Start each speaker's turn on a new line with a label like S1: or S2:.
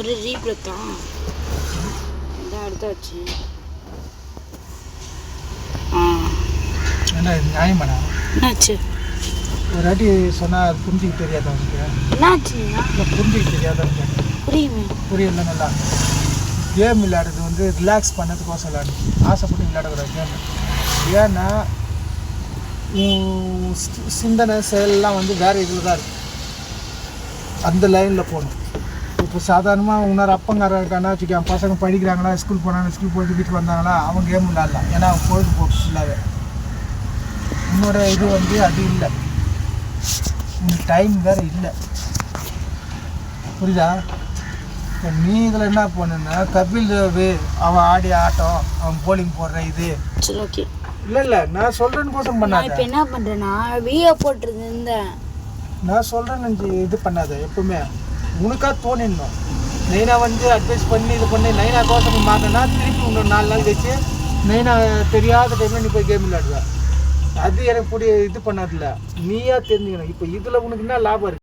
S1: ஒரு ரீப்ளேக் தான் இதான் எடுத்தாச்சு.
S2: என்ன இது நியாயமாண்ணா?
S1: என்னாச்சு?
S2: ஒரு வாட்டி சொன்னால் அது புரிஞ்சிக்க தெரியாதா உனக்கு?
S1: என்னாச்சுன்னா
S2: இல்லை புரிஞ்சிக்க தெரியாதா?
S1: புரியுமே.
S2: புரியல. நல்லா கேம் விளையாடுறது வந்து ரிலாக்ஸ் பண்ணதுக்கோசம் விளையாடு, ஆசைப்பட்டு விளையாடக்கூடாது கேம். ஏன்னா சிந்தனை செயலெல்லாம் வந்து வேறு இதில் தான் இருக்குது, அந்த லைனில் போகணும். இப்போ சாதாரணமாக இன்னொரு அப்பங்கார இருக்கானா வச்சுக்க, பசங்க படிக்கிறாங்களா, ஸ்கூல் போனாங்க, ஸ்கூல் போயிட்டு வீட்டுக்கு வந்தாங்களா, அவன் கேம் விளையாடலாம். ஏன்னா அவன் பொழுதுபோக்கு ஃபுல்லாகவே. உன்னோட இது வந்து அது இல்லை, உனக்கு டைம் வேறு இல்லை. புரியுதா? இப்போ நீ இதில் என்ன பண்ணுன்னா கபில் தேவ் அவன் ஆடி ஆட்டம், அவன் போலிங் போடுற இது.
S1: சரி ஓகே.
S2: இல்லை நான் சொல்கிறேன்னு கோசம் பண்ணாத.
S1: இப்போ என்ன பண்ணுறேன்னா வீடியோ போட்டுருந்தேன்.
S2: நான் சொல்கிறேன்னு இது பண்ணாத. எப்பவுமே உனக்காக தோணிடணும். நைனா வந்து அட்வைஸ் பண்ணி இது பண்ணி நைனா கோசம் மாற்றினா திருப்பி இன்னொரு 4 நாள் கழிச்சு நைனா தெரியாத டைமில் நீ போய் கேம் விளையாடுவேன். அது எனக்கு இது பண்ணாதில்ல, நீயா தெரிஞ்சுக்கணும். இப்போ இதில் உனக்கு என்ன லாபம் இருக்குது?